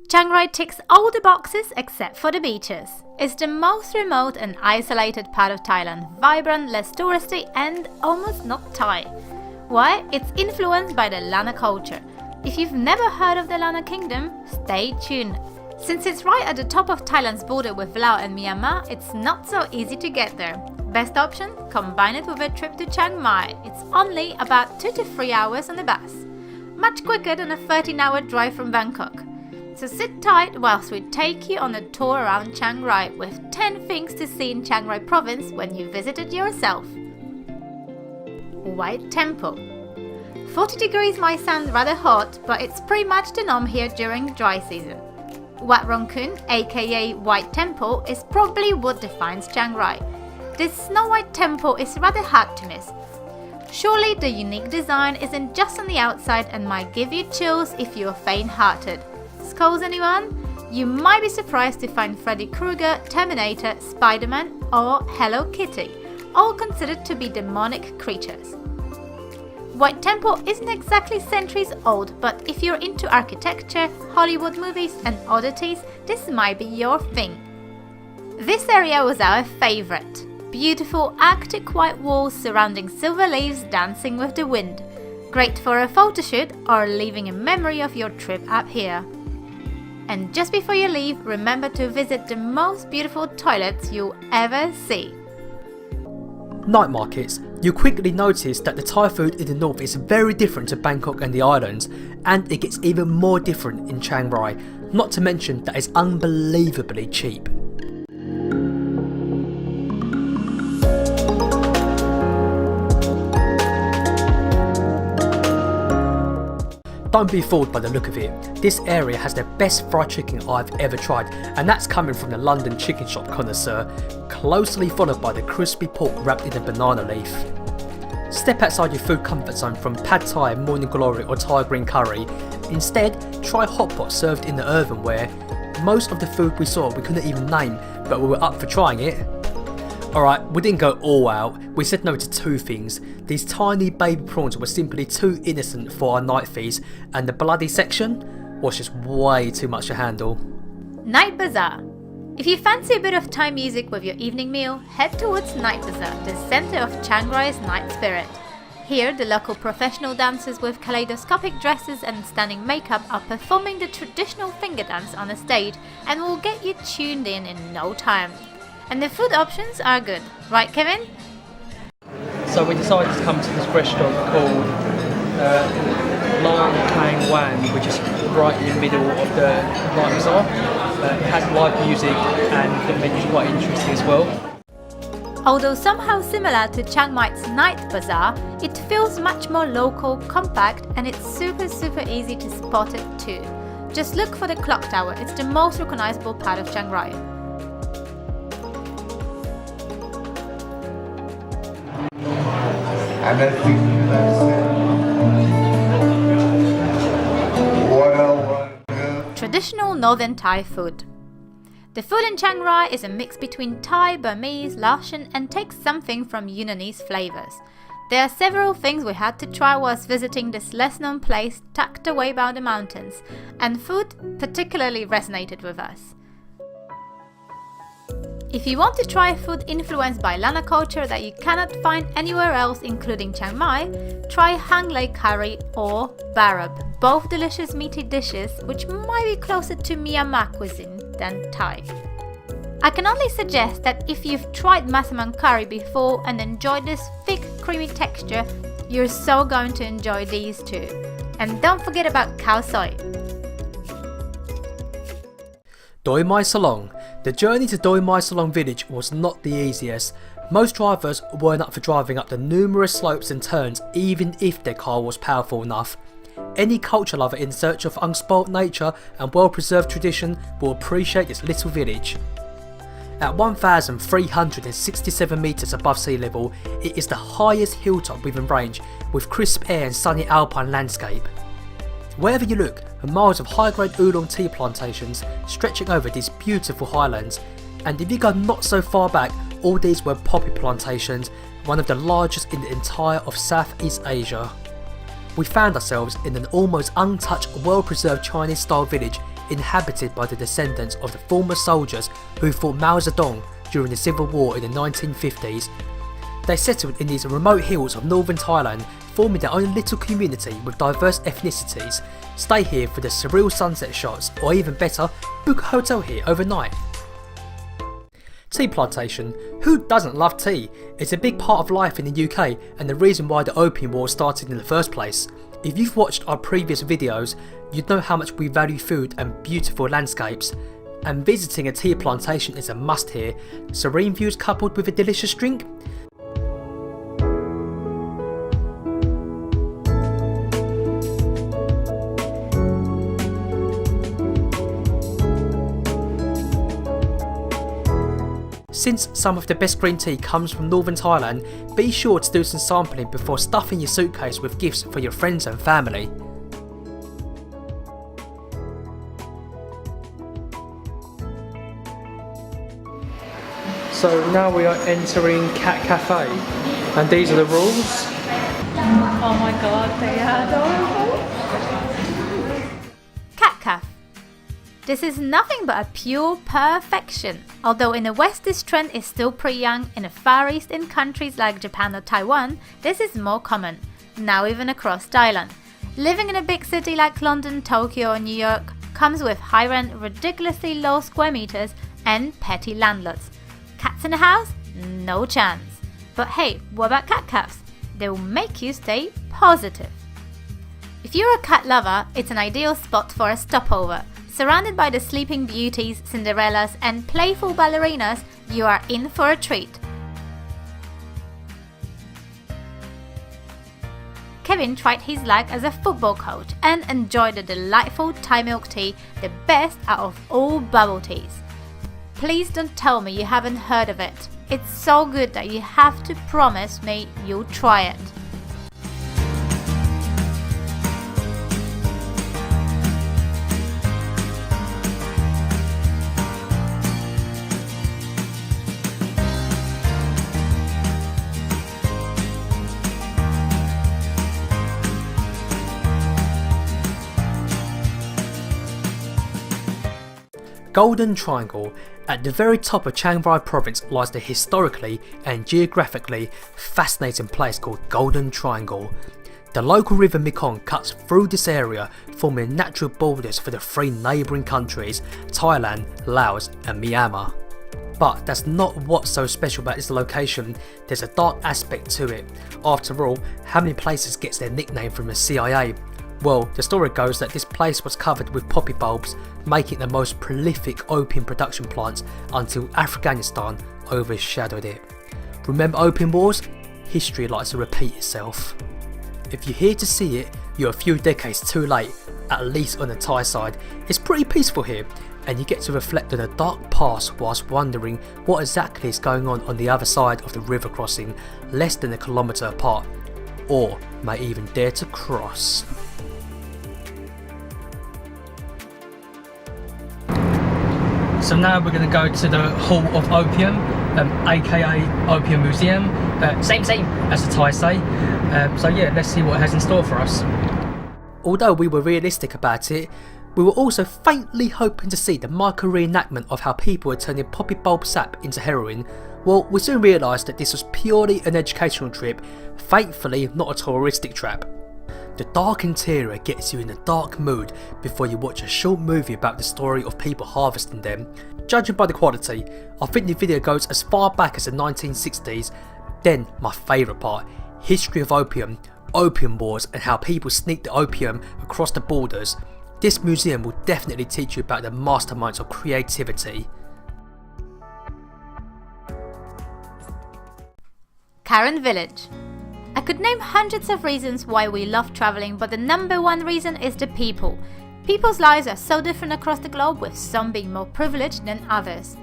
Chiang Rai ticks all the boxes except for the beaches. It's the most remote and isolated part of Thailand, vibrant, less touristy and almost not Thai. Why? It's influenced by the Lanna culture. If you've never heard of the Lanna Kingdom, stay tuned. Since it's right at the top of Thailand's border with Laos and Myanmar, it's not so easy to get there. Best option? Combine it with a trip to Chiang Mai. It's only about 2 to 3 hours on the bus. Much quicker than a 13-hour drive from Bangkok. So sit tight whilst we take you on a tour around Chiang Rai with 10 things to see in Chiang Rai province when you visit it yourself. White Temple. 40 degrees might sound rather hot, but it's pretty much the norm here during dry season. Wat Rong Khun, aka White Temple, is probably what defines Chiang Rai. This Snow White Temple is rather hard to miss. Surely the unique design isn't just on the outside and might give you chills if you're faint-hearted. Skulls anyone? You might be surprised to find Freddy Krueger, Terminator, Spider-Man or Hello Kitty, all considered to be demonic creatures. White Temple isn't exactly centuries old, but if you're into architecture, Hollywood movies and oddities, this might be your thing. This area was our favorite. Beautiful Arctic white walls surrounding silver leaves dancing with the wind. Great for a photo shoot or leaving a memory of your trip up here. And just before you leave, remember to visit the most beautiful toilets you'll ever see. Night markets. You quickly notice that the Thai food in the north is very different to Bangkok and the islands, and it gets even more different in Chiang Rai, not to mention that it's unbelievably cheap. Don't be fooled by the look of it. This area has the best fried chicken I've ever tried, and that's coming from the London chicken shop connoisseur, closely followed by the crispy pork wrapped in a banana leaf. Step outside your food comfort zone from Pad Thai, Morning Glory or Thai green curry. Instead, try hot pot served in the earthenware. Most of the food we saw we couldn't even name, but we were up for trying it. Alright, we didn't go all out, we said no to 2 things. These tiny baby prawns were simply too innocent for our night feast, and the bloody section was just way too much to handle. Night Bazaar. If you fancy a bit of Thai music with your evening meal, head towards Night Bazaar, the centre of Chiang Rai's night spirit. Here, the local professional dancers with kaleidoscopic dresses and stunning makeup are performing the traditional finger dance on a stage and will get you tuned in no time. And the food options are good, right Kevin? So we decided to come to this restaurant called Long Kang Wan, which is right in the middle of the Night Bazaar. It has live music and the menu's quite interesting as well. Although somehow similar to Chiang Mai's Night Bazaar, it feels much more local, compact and it's super easy to spot it too. Just look for the clock tower, it's the most recognizable part of Chiang Rai. Traditional Northern Thai food. The food in Chiang Rai is a mix between Thai, Burmese, Laotian and takes something from Yunnanese flavours. There are several things we had to try whilst visiting this less known place tucked away by the mountains, and food particularly resonated with us. If you want to try food influenced by Lanna culture that you cannot find anywhere else including Chiang Mai, try Hang Lei curry or Barab, both delicious meaty dishes which might be closer to Myanmar cuisine than Thai. I can only suggest that if you've tried Masamang curry before and enjoyed this thick creamy texture, you're so going to enjoy these too. And don't forget about khao soi. Doi Mae SALONG. The journey to Doi Mae SALONG village was not the easiest. Most drivers weren't up for driving up the numerous slopes and turns even if their car was powerful enough. Any culture lover in search of unspoilt nature and well-preserved tradition will appreciate this little village. At 1,367 metres above sea level, it is the highest hilltop within range with crisp air and sunny alpine landscape. Wherever you look, are miles of high-grade oolong tea plantations stretching over these beautiful highlands, and if you go not so far back, all these were poppy plantations, one of the largest in the entire of Southeast Asia. We found ourselves in an almost untouched, well-preserved Chinese-style village inhabited by the descendants of the former soldiers who fought Mao Zedong during the civil war in the 1950s. They settled in these remote hills of northern Thailand, forming their own little community with diverse ethnicities. Stay here for the surreal sunset shots, or even better, book a hotel here overnight. Tea plantation. Who doesn't love tea? It's a big part of life in the UK and the reason why the opium war started in the first place. If you've watched our previous videos, you'd know how much we value food and beautiful landscapes. And visiting a tea plantation is a must here. Serene views coupled with a delicious drink. Since some of the best green tea comes from northern Thailand, be sure to do some sampling before stuffing your suitcase with gifts for your friends and family. So now we are entering Cat Café, and these are the rules. Oh my god, they are adorable. Cat Caf. This is nothing but a pure perfection. Although in the West this trend is still pretty young, in the Far East in countries like Japan or Taiwan, this is more common, now even across Thailand. Living in a big city like London, Tokyo or New York comes with high rent, ridiculously low square meters and petty landlords. Cats in the house? No chance. But hey, what about cat cafes? They will make you stay positive. If you're a cat lover, it's an ideal spot for a stopover. Surrounded by the sleeping beauties, Cinderellas and playful ballerinas, you are in for a treat. Kevin tried his luck as a football coach and enjoyed the delightful Thai milk tea, the best out of all bubble teas. Please don't tell me you haven't heard of it. It's so good that you have to promise me you'll try it. Golden Triangle. At the very top of Chiang Rai province lies the historically and geographically fascinating place called Golden Triangle. The local river Mekong cuts through this area, forming natural borders for the three neighbouring countries, Thailand, Laos and Myanmar. But that's not what's so special about this location, there's a dark aspect to it. After all, how many places gets their nickname from the CIA? Well, the story goes that this place was covered with poppy bulbs, making it the most prolific opium production plants until Afghanistan overshadowed it. Remember opium wars? History likes to repeat itself. If you're here to see it, you're a few decades too late, at least on the Thai side. It's pretty peaceful here, and you get to reflect on a dark past whilst wondering what exactly is going on the other side of the river crossing, less than a kilometre apart, or may even dare to cross. So now we're going to go to the Hall of Opium, aka Opium Museum, same as the Thai say. So yeah, let's see what it has in store for us. Although we were realistic about it, we were also faintly hoping to see the micro reenactment of how people were turning poppy bulb sap into heroin. Well, we soon realised that this was purely an educational trip, thankfully not a touristic trap. The dark interior gets you in a dark mood before you watch a short movie about the story of people harvesting them. Judging by the quality, I think the video goes as far back as the 1960s. Then my favourite part, history of opium, opium wars and how people sneak the opium across the borders. This museum will definitely teach you about the masterminds of creativity. Karen Village. I could name hundreds of reasons why we love travelling, but the number one reason is the people. People's lives are so different across the globe, with some being more privileged than others.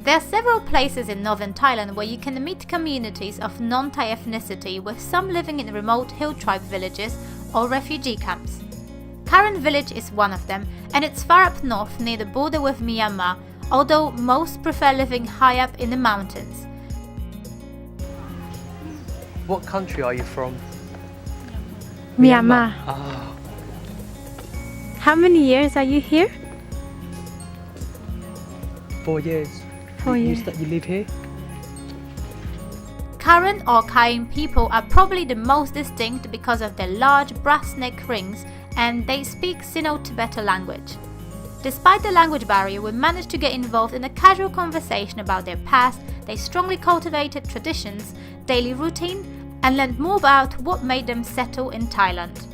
There are several places in northern Thailand where you can meet communities of non-Thai ethnicity, with some living in remote hill tribe villages or refugee camps. Karen Village is one of them, and it's far up north near the border with Myanmar, although most prefer living high up in the mountains. What country are you from? Myanmar. Ah, How many years are you here? 4 years. 4 years. You live here? Karen or Kain people are probably the most distinct because of their large brass neck rings, and they speak Sino-Tibetan language. Despite the language barrier, we managed to get involved in a casual conversation about their past, their strongly cultivated traditions, daily routine, and learned more about what made them settle in Thailand.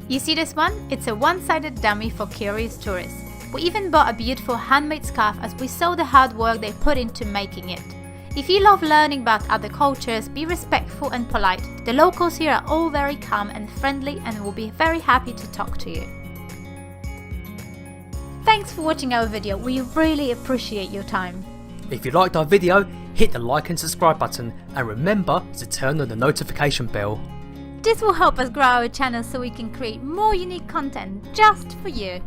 You see this one? It's a one-sided dummy for curious tourists. We even bought a beautiful handmade scarf as we saw the hard work they put into making it. If you love learning about other cultures, be respectful and polite. The locals here are all very calm and friendly and will be very happy to talk to you. Thanks for watching our video, we really appreciate your time. If you liked our video, hit the like and subscribe button, and remember to turn on the notification bell. This will help us grow our channel so we can create more unique content just for you.